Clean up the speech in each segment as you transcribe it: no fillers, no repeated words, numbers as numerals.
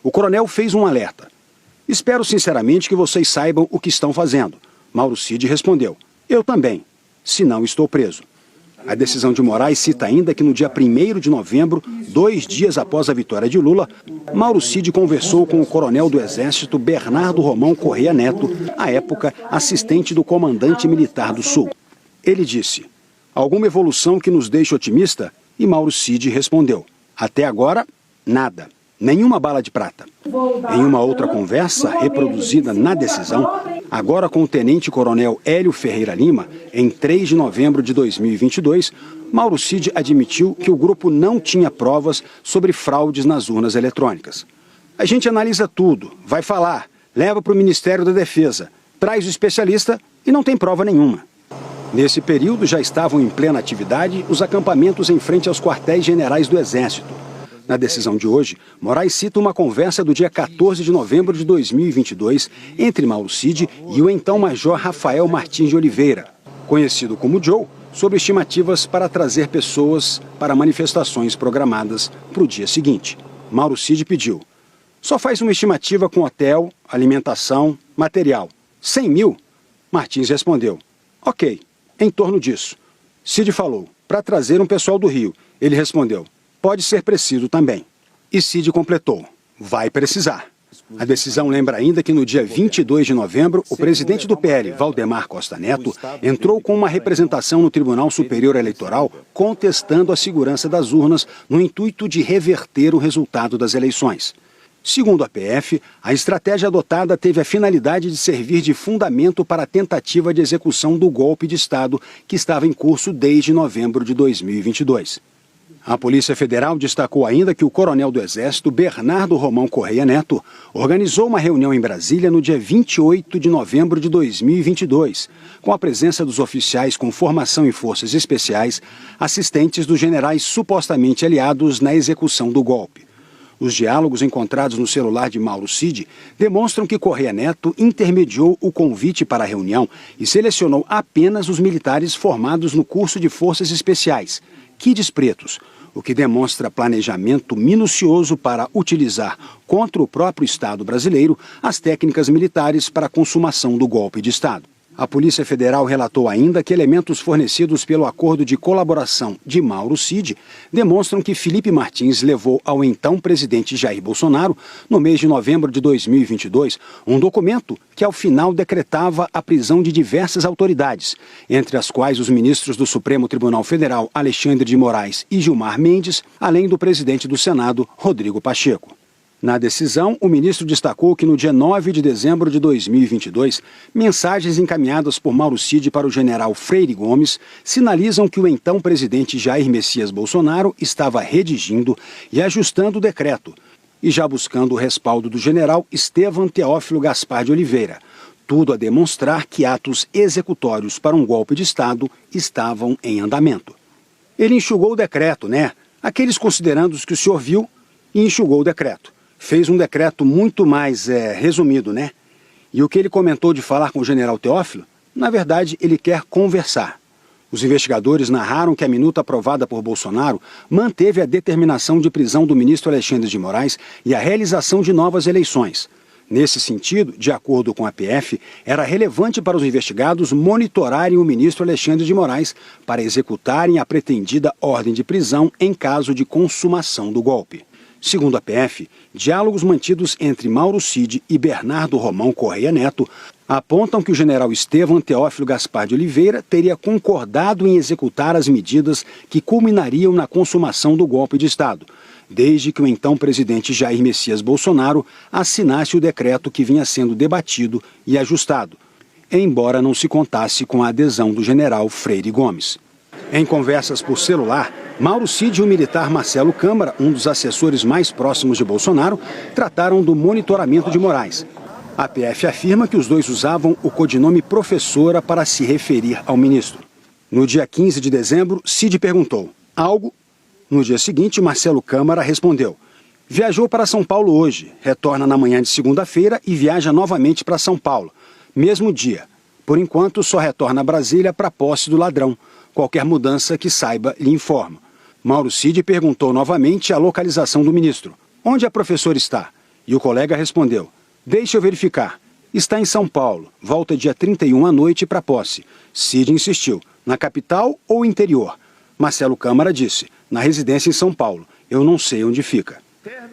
O coronel fez um alerta. Espero sinceramente que vocês saibam o que estão fazendo. Mauro Cid respondeu. Eu também, senão estou preso. A decisão de Moraes cita ainda que no dia 1º de novembro, 2 dias após a vitória de Lula, Mauro Cid conversou com o coronel do Exército Bernardo Romão Correia Neto, à época assistente do comandante militar do Sul. Ele disse, alguma evolução que nos deixe otimista? E Mauro Cid respondeu, até agora, nada. Nenhuma bala de prata. Em uma outra conversa, reproduzida na decisão, agora com o tenente-coronel Hélio Ferreira Lima, em 3 de novembro de 2022, Mauro Cid admitiu que o grupo não tinha provas sobre fraudes nas urnas eletrônicas. A gente analisa tudo, vai falar, leva para o Ministério da Defesa, traz o especialista e não tem prova nenhuma. Nesse período já estavam em plena atividade os acampamentos em frente aos quartéis generais do Exército. Na decisão de hoje, Moraes cita uma conversa do dia 14 de novembro de 2022 entre Mauro Cid e o então Major Rafael Martins de Oliveira, conhecido como Joe, sobre estimativas para trazer pessoas para manifestações programadas para o dia seguinte. Mauro Cid pediu, só faz uma estimativa com hotel, alimentação, material. 100 mil? Martins respondeu, ok, em torno disso. Cid falou, para trazer um pessoal do Rio. Ele respondeu, pode ser preciso também. E Cid completou, vai precisar. A decisão lembra ainda que no dia 22 de novembro, o presidente do PL, Valdemar Costa Neto, entrou com uma representação no Tribunal Superior Eleitoral contestando a segurança das urnas no intuito de reverter o resultado das eleições. Segundo a PF, a estratégia adotada teve a finalidade de servir de fundamento para a tentativa de execução do golpe de Estado que estava em curso desde novembro de 2022. A Polícia Federal destacou ainda que o coronel do Exército, Bernardo Romão Correia Neto, organizou uma reunião em Brasília no dia 28 de novembro de 2022, com a presença dos oficiais com formação em forças especiais, assistentes dos generais supostamente aliados na execução do golpe. Os diálogos encontrados no celular de Mauro Cid demonstram que Correia Neto intermediou o convite para a reunião e selecionou apenas os militares formados no curso de forças especiais, kids pretos, o que demonstra planejamento minucioso para utilizar contra o próprio Estado brasileiro as técnicas militares para a consumação do golpe de Estado. A Polícia Federal relatou ainda que elementos fornecidos pelo acordo de colaboração de Mauro Cid demonstram que Felipe Martins levou ao então presidente Jair Bolsonaro, no mês de novembro de 2022, um documento que ao final decretava a prisão de diversas autoridades, entre as quais os ministros do Supremo Tribunal Federal Alexandre de Moraes e Gilmar Mendes, além do presidente do Senado, Rodrigo Pacheco. Na decisão, o ministro destacou que no dia 9 de dezembro de 2022, mensagens encaminhadas por Mauro Cid para o general Freire Gomes sinalizam que o então presidente Jair Messias Bolsonaro estava redigindo e ajustando o decreto e já buscando o respaldo do general Estevam Teófilo Gaspar de Oliveira, tudo a demonstrar que atos executórios para um golpe de Estado estavam em andamento. Ele enxugou o decreto, né? Aqueles considerandos que o senhor viu e enxugou o decreto. Fez um decreto muito mais resumido, né? E o que ele comentou de falar com o general Teófilo, na verdade, ele quer conversar. Os investigadores narraram que a minuta aprovada por Bolsonaro manteve a determinação de prisão do ministro Alexandre de Moraes e a realização de novas eleições. Nesse sentido, de acordo com a PF, era relevante para os investigados monitorarem o ministro Alexandre de Moraes para executarem a pretendida ordem de prisão em caso de consumação do golpe. Segundo a PF, diálogos mantidos entre Mauro Cid e Bernardo Romão Correia Neto apontam que o general Estevam Teófilo Gaspar de Oliveira teria concordado em executar as medidas que culminariam na consumação do golpe de Estado, desde que o então presidente Jair Messias Bolsonaro assinasse o decreto que vinha sendo debatido e ajustado, embora não se contasse com a adesão do general Freire Gomes. Em conversas por celular, Mauro Cid e o militar Marcelo Câmara, um dos assessores mais próximos de Bolsonaro, trataram do monitoramento de Moraes. A PF afirma que os dois usavam o codinome Professora para se referir ao ministro. No dia 15 de dezembro, Cid perguntou, algo? No dia seguinte, Marcelo Câmara respondeu, viajou para São Paulo hoje, retorna na manhã de segunda-feira e viaja novamente para São Paulo, mesmo dia. Por enquanto, só retorna a Brasília para a posse do ladrão. Qualquer mudança que saiba, lhe informo. Mauro Cid perguntou novamente a localização do ministro. Onde a professora está? E o colega respondeu: deixe eu verificar. Está em São Paulo, volta dia 31 à noite para posse. Cid insistiu: na capital ou interior? Marcelo Câmara disse: na residência em São Paulo. Eu não sei onde fica.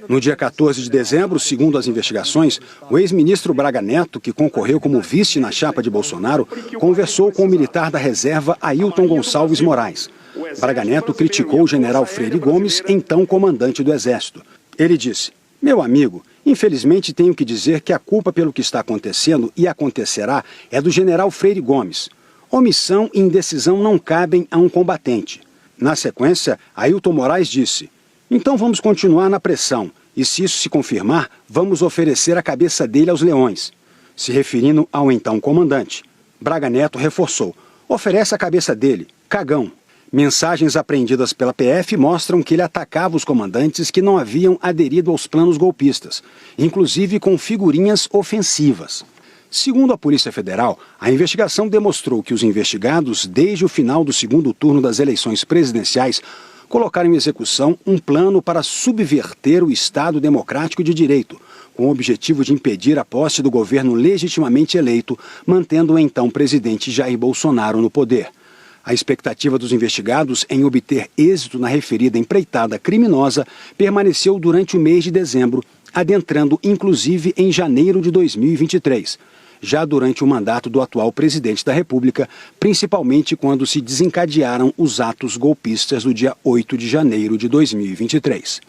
No dia 14 de dezembro, segundo as investigações, o ex-ministro Braga Neto, que concorreu como vice na chapa de Bolsonaro, conversou com o militar da reserva Ailton Gonçalves Moraes. Braga Neto criticou o general Freire Gomes, então comandante do Exército. Ele disse: meu amigo, infelizmente tenho que dizer que a culpa pelo que está acontecendo e acontecerá é do general Freire Gomes. Omissão e indecisão não cabem a um combatente. Na sequência, Ailton Moraes disse: então vamos continuar na pressão e, se isso se confirmar, vamos oferecer a cabeça dele aos leões. Se referindo ao então comandante, Braga Neto reforçou: oferece a cabeça dele, cagão. Mensagens apreendidas pela PF mostram que ele atacava os comandantes que não haviam aderido aos planos golpistas, inclusive com figurinhas ofensivas. Segundo a Polícia Federal, a investigação demostrou que os investigados, desde o final do segundo turno das eleições presidenciais, colocaram em execução um plano para subverter o Estado democrático de direito, com o objetivo de impedir a posse do governo legitimamente eleito, mantendo o então presidente Jair Bolsonaro no poder. A expectativa dos investigados em obter êxito na referida empreitada criminosa permaneceu durante o mês de dezembro, adentrando inclusive em janeiro de 2023. Já durante o mandato do atual presidente da República, principalmente quando se desencadearam os atos golpistas do dia 8 de janeiro de 2023.